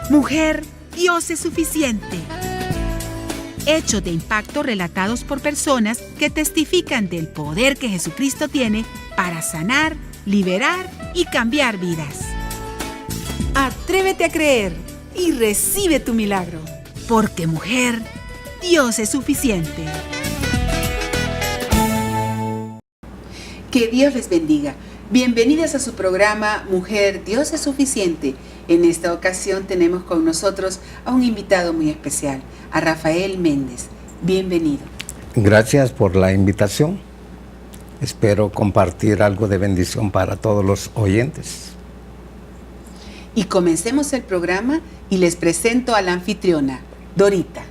Mujer, Dios es suficiente. Hechos de impacto relatados por personas que testifican del poder que Jesucristo tiene para sanar, liberar y cambiar vidas. Atrévete a creer y recibe tu milagro. Porque mujer, Dios es suficiente. Que Dios les bendiga. Bienvenidas a su programa Mujer, Dios es suficiente. En esta ocasión tenemos con nosotros a un invitado muy especial, a Rafael Méndez. Bienvenido. Gracias por la invitación. Espero compartir algo de bendición para todos los oyentes. Y comencemos el programa y les presento a la anfitriona, Dorita.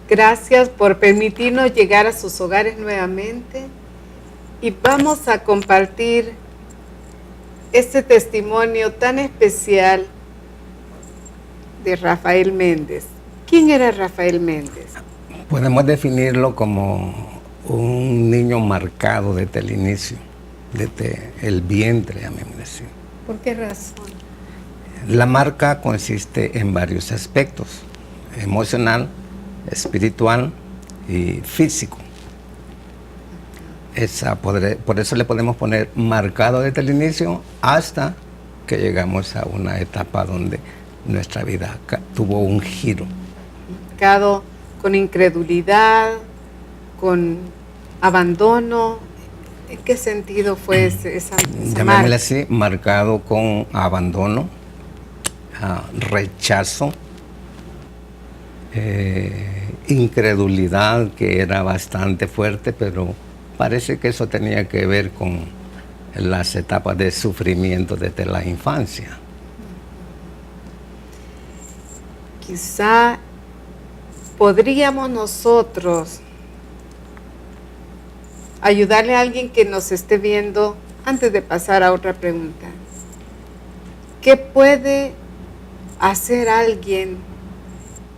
Gracias por permitirnos llegar a sus hogares nuevamente y vamos a compartir este testimonio tan especial de Rafael Méndez. ¿Quién era Rafael Méndez? Podemos definirlo como un niño marcado desde el inicio, desde el vientre, llamémosle así. ¿Por qué razón? La marca consiste en varios aspectos: emocional, espiritual y físico. Por eso le podemos poner marcado desde el inicio hasta que llegamos a una etapa donde nuestra vida tuvo un giro. Marcado con incredulidad, con abandono. ¿En qué sentido fue esa Llamémosle marca? así, marcado con abandono, rechazo, incredulidad, que era bastante fuerte, pero parece que eso tenía que ver con las etapas de sufrimiento desde la infancia. Quizá podríamos nosotros ayudarle a alguien que nos esté viendo antes de pasar a otra pregunta. ¿Qué puede hacer alguien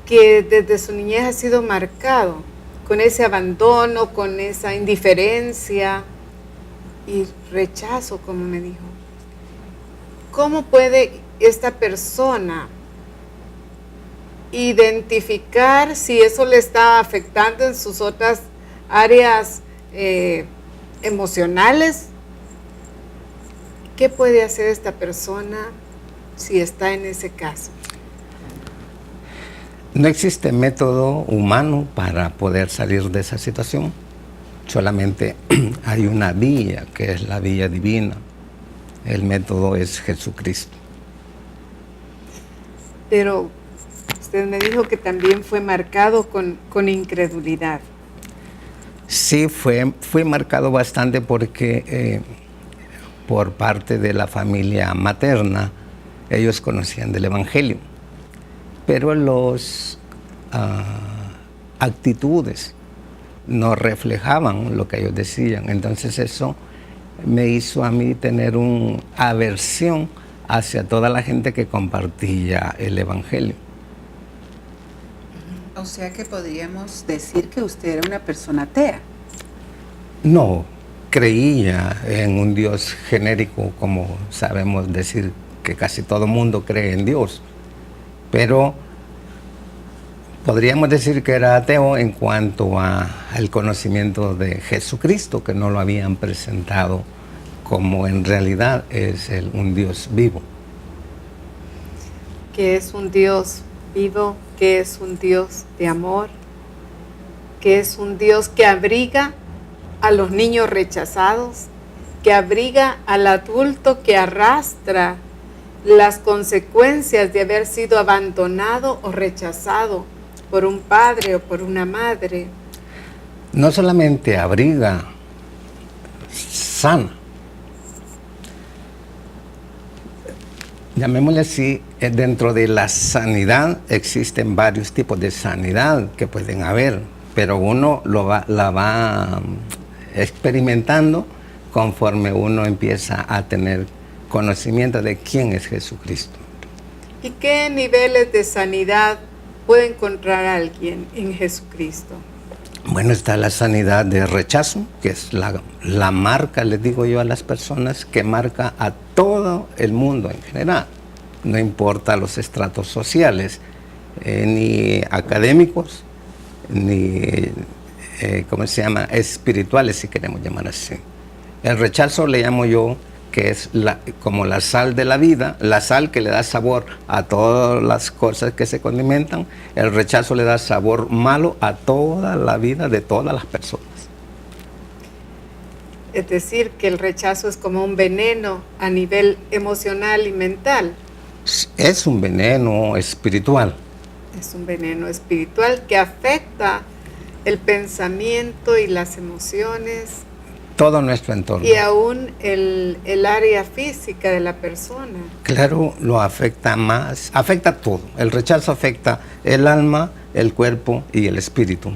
que desde su niñez ha sido marcado con ese abandono, con esa indiferencia y rechazo, como me dijo? ¿Cómo puede esta persona identificar si eso le está afectando en sus otras áreas emocionales? ¿Qué puede hacer esta persona si está en ese caso? No existe método humano para poder salir de esa situación. Solamente hay una vía, que es la vía divina. El método es Jesucristo. Pero usted me dijo que también fue marcado con incredulidad. Sí, fue marcado bastante porque por parte de la familia materna, ellos conocían del Evangelio, pero las actitudes no reflejaban lo que ellos decían. Entonces eso me hizo a mí tener una aversión hacia toda la gente que compartía el Evangelio. O sea que podríamos decir que usted era una persona atea. No, creía en un Dios genérico, como sabemos decir que casi todo mundo cree en Dios, pero podríamos decir que era ateo en cuanto al conocimiento de Jesucristo, que no lo habían presentado como en realidad es un Dios vivo. Que es un Dios vivo, que es un Dios de amor, que es un Dios que abriga a los niños rechazados, que abriga al adulto que arrastra las consecuencias de haber sido abandonado o rechazado por un padre o por una madre. No solamente abriga, sana. Llamémosle así, dentro de la sanidad existen varios tipos de sanidad que pueden haber, pero uno la va experimentando conforme uno empieza a tener conocimiento de quién es Jesucristo. ¿Y qué niveles de sanidad puede encontrar alguien en Jesucristo? Bueno, está la sanidad de rechazo, que es la marca, les digo yo a las personas, que marca a todo el mundo en general. no importa los estratos sociales, ni académicos, ni, ¿cómo se llama?, espirituales, si queremos llamar así. El rechazo le llamo yo que es como la sal de la vida, la sal que le da sabor a todas las cosas que se condimentan. El rechazo le da sabor malo a toda la vida de todas las personas. Es decir, que el rechazo es como un veneno a nivel emocional y mental. Es un veneno espiritual. Es un veneno espiritual que afecta el pensamiento y las emociones. Todo nuestro entorno. Y aún el área física de la persona. Claro, lo afecta más, afecta todo. El rechazo afecta el alma, el cuerpo y el espíritu.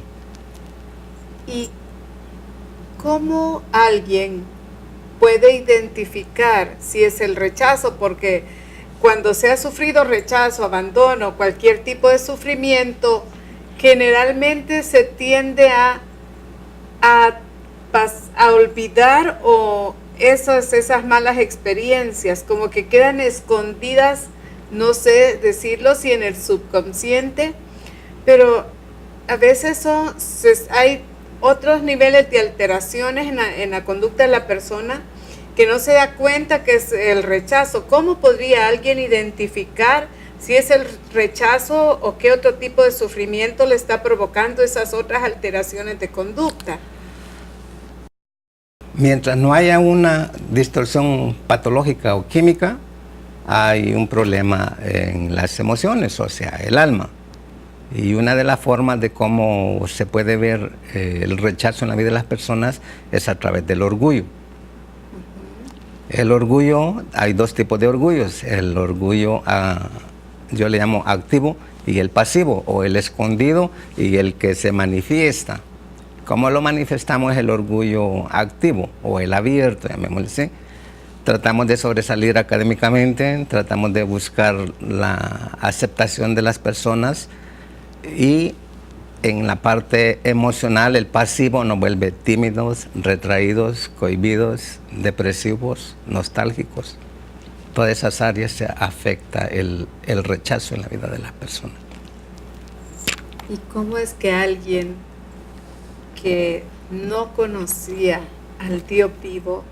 ¿Y cómo alguien puede identificar si es el rechazo? Porque cuando se ha sufrido rechazo, abandono, cualquier tipo de sufrimiento, generalmente se tiende a olvidar o esas malas experiencias, como que quedan escondidas, no sé decirlo si en el subconsciente, pero a veces hay otros niveles de alteraciones en la conducta de la persona que no se da cuenta que es el rechazo. ¿Cómo podría alguien identificar si es el rechazo o qué otro tipo de sufrimiento le está provocando esas otras alteraciones de conducta? Mientras no haya una distorsión patológica o química, hay un problema en las emociones, o sea, el alma. Y una de las formas de cómo se puede ver el rechazo en la vida de las personas es a través del orgullo. El orgullo, hay dos tipos de orgullos. El orgullo, yo le llamo activo, y el pasivo, o el escondido y el que se manifiesta. ¿Cómo lo manifestamos? Es el orgullo activo o el abierto, llamémosle así. Tratamos de sobresalir académicamente, tratamos de buscar la aceptación de las personas y en la parte emocional el pasivo nos vuelve tímidos, retraídos, cohibidos, depresivos, nostálgicos. Todas esas áreas se afecta el rechazo en la vida de las personas. ¿Y cómo es que alguien que no conocía al Dios vivo,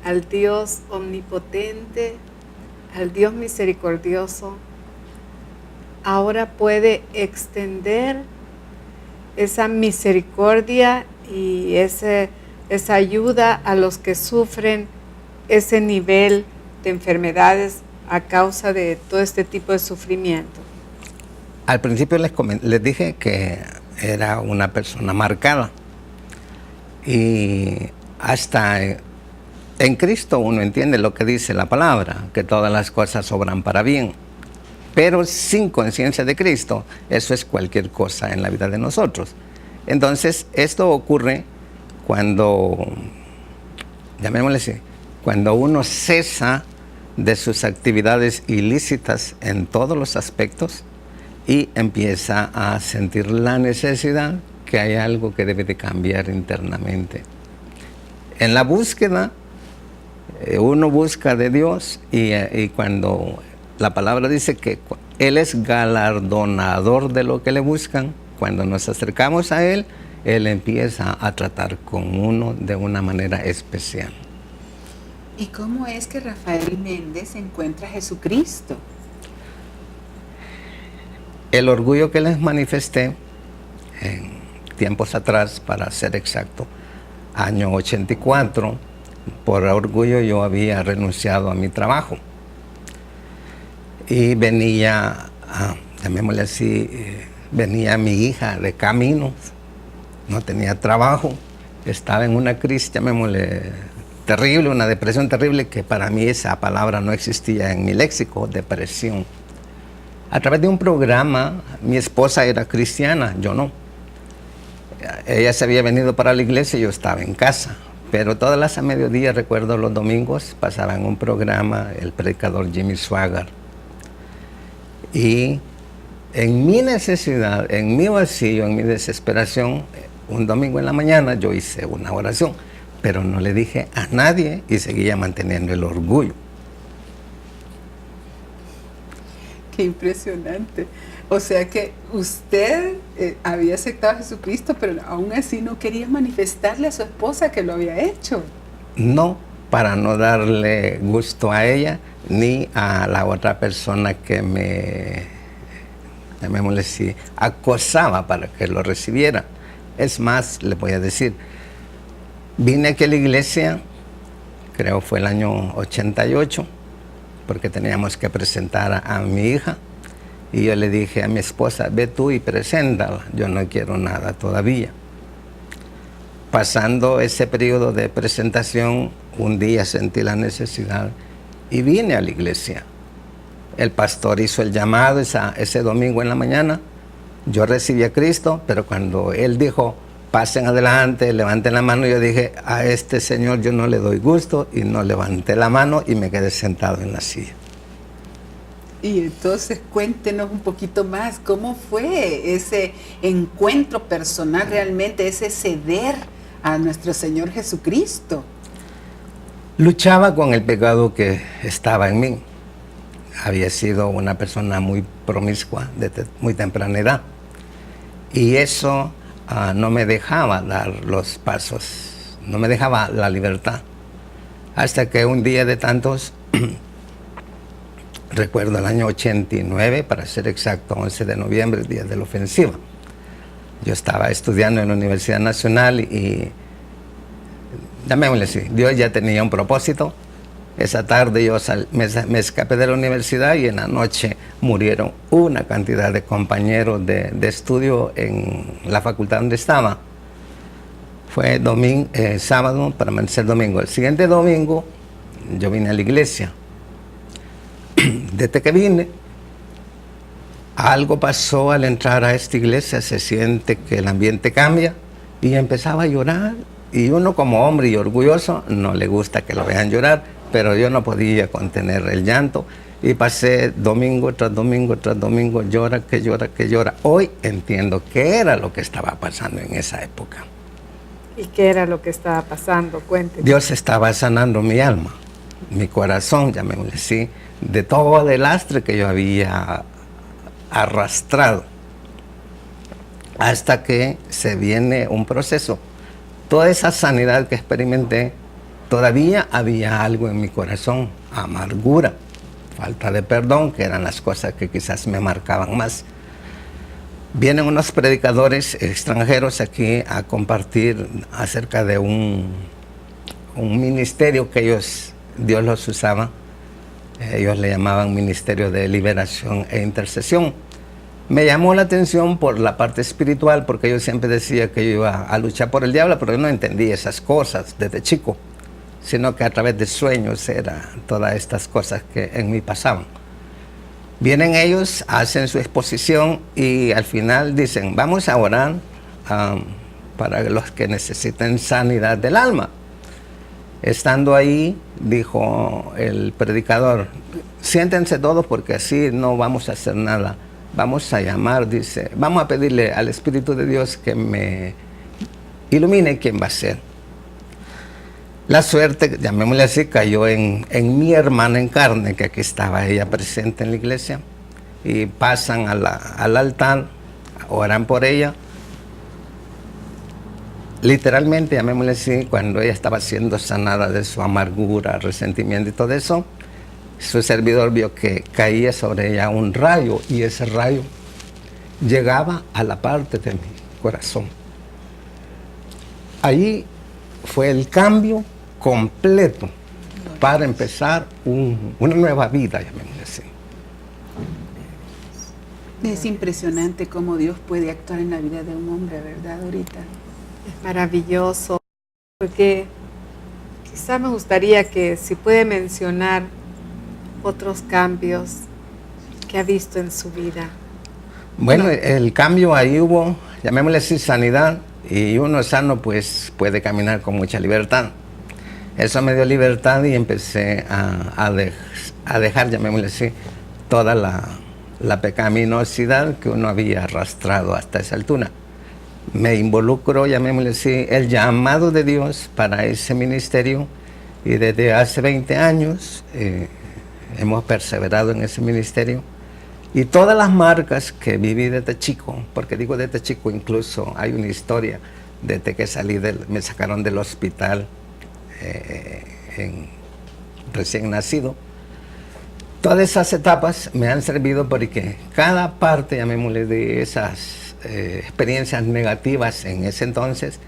al Dios omnipotente, al Dios misericordioso, ahora puede extender esa misericordia y esa ayuda a los que sufren ese nivel de enfermedades a causa de todo este tipo de sufrimiento? Al principio les dije que era una persona marcada. Y hasta en Cristo uno entiende lo que dice la palabra, que todas las cosas obran para bien. Pero sin conciencia de Cristo, eso es cualquier cosa en la vida de nosotros. Entonces, esto ocurre cuando, llamémosle así, cuando uno cesa de sus actividades ilícitas en todos los aspectos y empieza a sentir la necesidad que hay algo que debe de cambiar internamente. En la búsqueda, uno busca de Dios y cuando la palabra dice que Él es galardonador de lo que le buscan, cuando nos acercamos a Él, Él empieza a tratar con uno de una manera especial. ¿Y cómo es que Rafael Méndez encuentra a Jesucristo? El orgullo que les manifesté en tiempos atrás, para ser exacto, año 84, por orgullo yo había renunciado a mi trabajo. Y venía, llamémosle así, venía mi hija de caminos, no tenía trabajo, estaba en una crisis, llamémosle, terrible, una depresión terrible, que para mí esa palabra no existía en mi léxico, depresión. A través de un programa, mi esposa era cristiana, yo no. Ella se había venido para la iglesia y yo estaba en casa. Pero todas las a mediodía, recuerdo los domingos, pasaba en un programa el predicador Jimmy Swaggart. Y en mi necesidad, en mi vacío, en mi desesperación, un domingo en la mañana yo hice una oración, pero no le dije a nadie y seguía manteniendo el orgullo. Qué impresionante. O sea que usted había aceptado a Jesucristo, pero aún así no quería manifestarle a su esposa que lo había hecho. No, para no darle gusto a ella ni a la otra persona que me, llamémosle así, acosaba para que lo recibiera. Es más, le voy a decir, vine aquí a la iglesia, creo fue el año 88, porque teníamos que presentar a mi hija. Y yo le dije a mi esposa, ve tú y preséntala, yo no quiero nada todavía. Pasando ese periodo de presentación, un día sentí la necesidad y vine a la iglesia. El pastor hizo el llamado ese domingo en la mañana. Yo recibí a Cristo, pero cuando él dijo, pasen adelante, levanten la mano, yo dije, a este señor yo no le doy gusto, y no levanté la mano y me quedé sentado en la silla. Y entonces cuéntenos un poquito más, ¿cómo fue ese encuentro personal realmente, ese ceder a nuestro Señor Jesucristo? Luchaba con el pecado que estaba en mí. Había sido una persona muy promiscua desde muy temprana edad. Y eso no me dejaba dar los pasos, no me dejaba la libertad. Hasta que un día de tantos, recuerdo el año 89, para ser exacto, 11 de noviembre, el día de la ofensiva. Yo estaba estudiando en la Universidad Nacional y, llamémosle así, Dios ya tenía un propósito. Esa tarde yo me escapé de la universidad y en la noche murieron una cantidad de compañeros de estudio en la facultad donde estaba. Fue sábado para amanecer domingo. El siguiente domingo yo vine a la iglesia. Desde que vine, algo pasó al entrar a esta iglesia, se siente que el ambiente cambia y empezaba a llorar. Y uno como hombre y orgulloso no le gusta que lo vean llorar, pero yo no podía contener el llanto y pasé domingo tras domingo tras domingo, llora, que llora, que llora. Hoy entiendo qué era lo que estaba pasando en esa época. ¿Y qué era lo que estaba pasando? Cuénteme. Dios estaba sanando mi alma, mi corazón, llamémosle así, de todo el lastre que yo había arrastrado, hasta que se viene un proceso. Toda esa sanidad que experimenté, todavía había algo en mi corazón, amargura, falta de perdón, que eran las cosas que quizás me marcaban más. Vienen unos predicadores extranjeros aquí a compartir acerca de un ministerio que Dios los usaba. Ellos le llamaban Ministerio de Liberación e Intercesión. Me llamó la atención por la parte espiritual, porque yo siempre decía que yo iba a luchar por el diablo, pero yo no entendía esas cosas desde chico, sino que a través de sueños era todas estas cosas que en mí pasaban. Vienen ellos, hacen su exposición y al final dicen, vamos a orar para los que necesiten sanidad del alma. Estando ahí, dijo el predicador, siéntense todos porque así no vamos a hacer nada. Vamos a llamar, dice, vamos a pedirle al Espíritu de Dios que me ilumine quién va a ser. La suerte, llamémosle así, cayó en mi hermana en carne, que aquí estaba ella presente en la iglesia, y pasan al altar, oran por ella. Literalmente, llamémosle así, cuando ella estaba siendo sanada de su amargura, resentimiento y todo eso, su servidor vio que caía sobre ella un rayo, y ese rayo llegaba a la parte de mi corazón. Ahí fue el cambio completo para empezar una nueva vida, llamémosle así. Es impresionante cómo Dios puede actuar en la vida de un hombre, ¿verdad, ahorita? Es maravilloso, porque quizá me gustaría que si puede mencionar otros cambios que ha visto en su vida. Bueno, el cambio ahí hubo, llamémosle así, sanidad, y uno sano pues puede caminar con mucha libertad. Eso me dio libertad y empecé a dejar, llamémosle así, toda la pecaminosidad que uno había arrastrado hasta esa altura. Me involucro, llamémosle así, el llamado de Dios para ese ministerio, y desde hace 20 años hemos perseverado en ese ministerio. Y todas las marcas que viví desde chico, porque digo desde chico, incluso hay una historia desde que salí me sacaron del hospital recién nacido. Todas esas etapas me han servido porque cada parte, llamémosle, de esas experiencias negativas en ese entonces,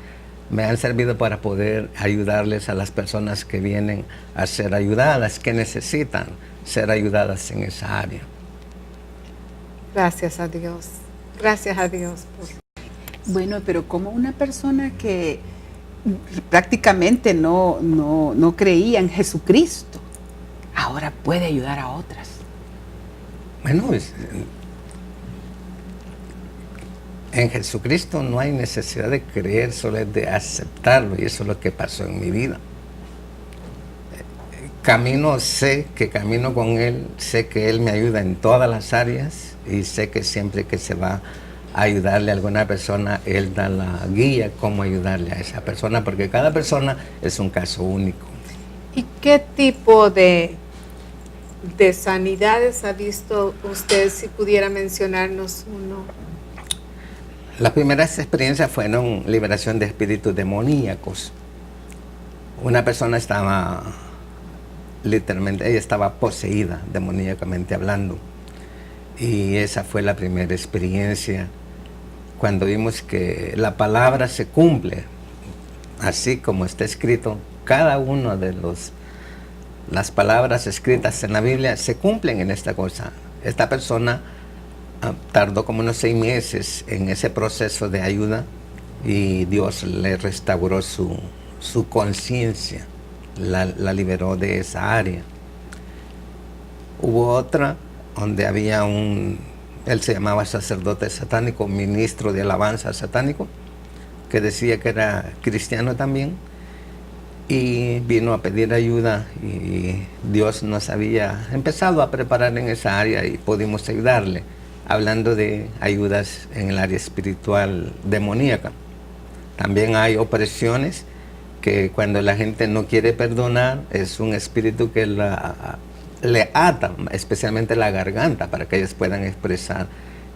me han servido para poder ayudarles a las personas que vienen a ser ayudadas, que necesitan ser ayudadas en esa área. Gracias a Dios. Gracias a Dios. Bueno, pero como una persona que prácticamente no creía en Jesucristo, ahora puede ayudar a otras. Bueno, en Jesucristo no hay necesidad de creer, solo es de aceptarlo, y eso es lo que pasó en mi vida. Sé que camino con Él, sé que Él me ayuda en todas las áreas y sé que siempre que se va a ayudarle a alguna persona, Él da la guía cómo ayudarle a esa persona, porque cada persona es un caso único. ¿Y qué tipo de sanidades ha visto usted, si pudiera mencionarnos uno? Las primeras experiencias fueron liberación de espíritus demoníacos. Una persona estaba, literalmente, ella estaba poseída, demoníacamente hablando. Y esa fue la primera experiencia, cuando vimos que la palabra se cumple, así como está escrito, cada uno de las palabras escritas en la Biblia se cumplen en esta cosa. Esta persona tardó como unos 6 meses en ese proceso de ayuda y Dios le restauró su conciencia, la liberó de esa área. Hubo otra donde había él se llamaba sacerdote satánico, ministro de alabanza satánico, que decía que era cristiano también, y vino a pedir ayuda y Dios nos había empezado a preparar en esa área y pudimos ayudarle, hablando de ayudas en el área espiritual demoníaca. También hay opresiones que cuando la gente no quiere perdonar, es un espíritu que le ata, especialmente la garganta, para que ellos puedan expresar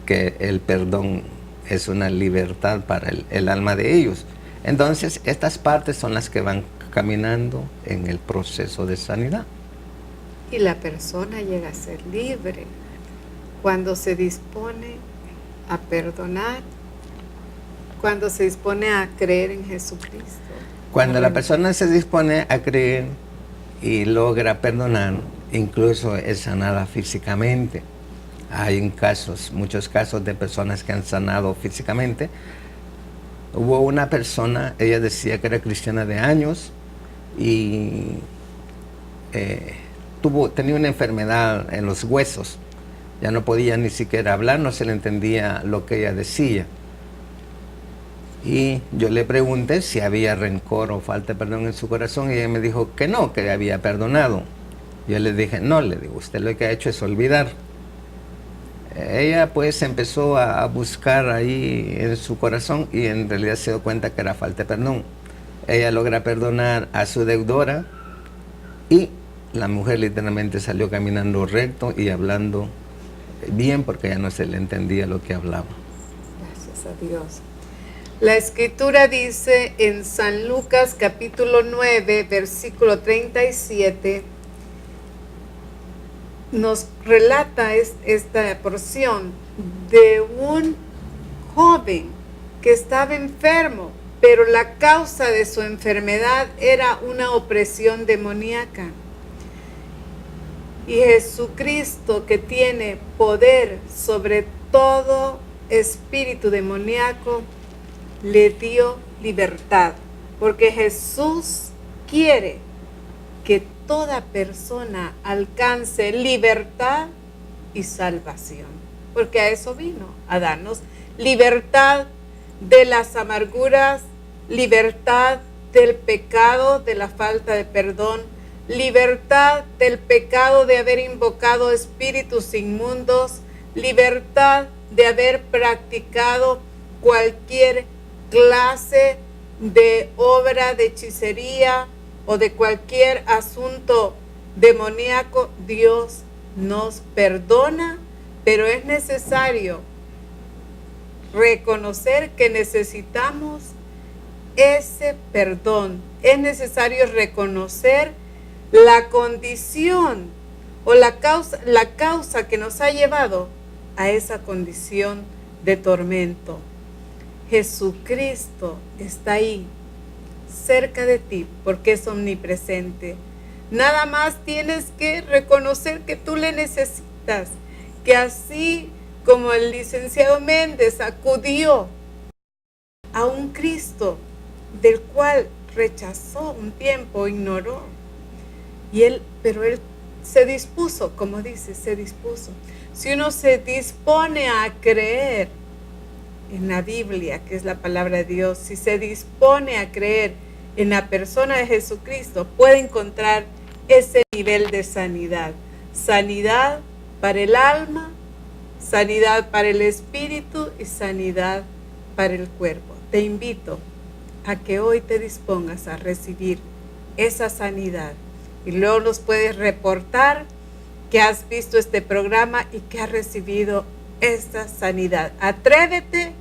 que el perdón es una libertad para el alma de ellos. Entonces, estas partes son las que van caminando en el proceso de sanidad. Y la persona llega a ser libre cuando se dispone a perdonar, cuando se dispone a creer en Jesucristo. Cuando la persona se dispone a creer y logra perdonar, incluso es sanada físicamente. Hay muchos casos de personas que han sanado físicamente. Hubo una persona, ella decía que era cristiana de años y tenía una enfermedad en los huesos. Ya no podía ni siquiera hablar, no se le entendía lo que ella decía. Y yo le pregunté si había rencor o falta de perdón en su corazón y ella me dijo que no, que había perdonado. Yo le dije, no, le digo, usted lo que ha hecho es olvidar. Ella pues empezó a buscar ahí en su corazón y en realidad se dio cuenta que era falta de perdón. Ella logra perdonar a su deudora y la mujer literalmente salió caminando recto y hablando bien porque ya no se le entendía lo que hablaba. Gracias a Dios. La escritura dice en San Lucas capítulo 9, versículo 37, nos relata esta porción de un joven que estaba enfermo, pero la causa de su enfermedad era una opresión demoníaca. Y Jesucristo, que tiene poder sobre todo espíritu demoníaco, le dio libertad, porque Jesús quiere que toda persona alcance libertad y salvación, porque a eso vino, a darnos libertad de las amarguras, libertad del pecado, de la falta de perdón, libertad del pecado de haber invocado espíritus inmundos, libertad de haber practicado cualquier clase de obra de hechicería o de cualquier asunto demoníaco. Dios nos perdona, pero es necesario reconocer que necesitamos ese perdón. Es necesario reconocer la condición o la causa que nos ha llevado a esa condición de tormento. Jesucristo está ahí, cerca de ti, porque es omnipresente. Nada más tienes que reconocer que tú le necesitas, que así como el licenciado Méndez acudió a un Cristo del cual rechazó un tiempo, ignoró, pero él se dispuso, como dice, se dispuso. Si uno se dispone a creer en la Biblia, que es la palabra de Dios, si se dispone a creer en la persona de Jesucristo, puede encontrar ese nivel de sanidad. Sanidad para el alma, sanidad para el espíritu y sanidad para el cuerpo. Te invito a que hoy te dispongas a recibir esa sanidad y luego nos puedes reportar que has visto este programa y que has recibido esta sanidad. Atrévete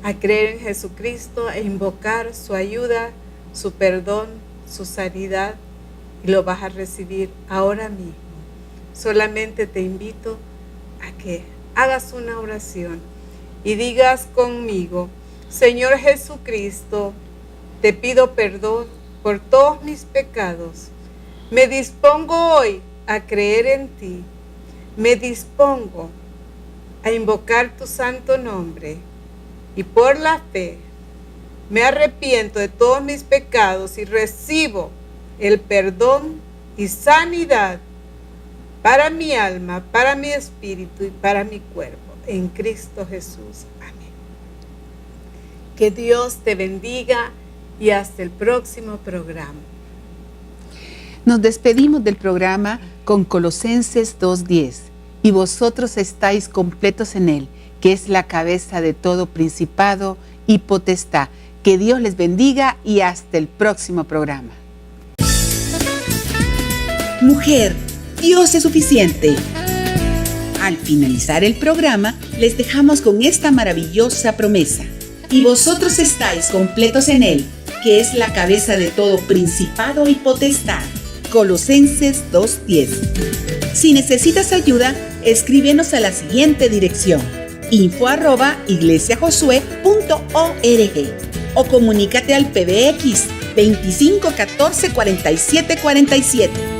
a creer en Jesucristo e invocar su ayuda, su perdón, su sanidad, y lo vas a recibir ahora mismo. Solamente te invito a que hagas una oración y digas conmigo: Señor Jesucristo, te pido perdón por todos mis pecados. Me dispongo hoy a creer en ti. Me dispongo a invocar tu santo nombre y por la fe me arrepiento de todos mis pecados y recibo el perdón y sanidad para mi alma, para mi espíritu y para mi cuerpo, en Cristo Jesús. Amén. Que Dios te bendiga y hasta el próximo programa. Nos despedimos del programa con Colosenses 2:10. Y vosotros estáis completos en Él, que es la cabeza de todo principado y potestad. Que Dios les bendiga y hasta el próximo programa. Mujer, Dios es suficiente. Al finalizar el programa, les dejamos con esta maravillosa promesa. Y vosotros estáis completos en Él, que es la cabeza de todo principado y potestad. Colosenses 2:10. Si necesitas ayuda, escríbenos a la siguiente dirección: info@iglesiajosue.org o comunícate al PBX 25 14 47 47.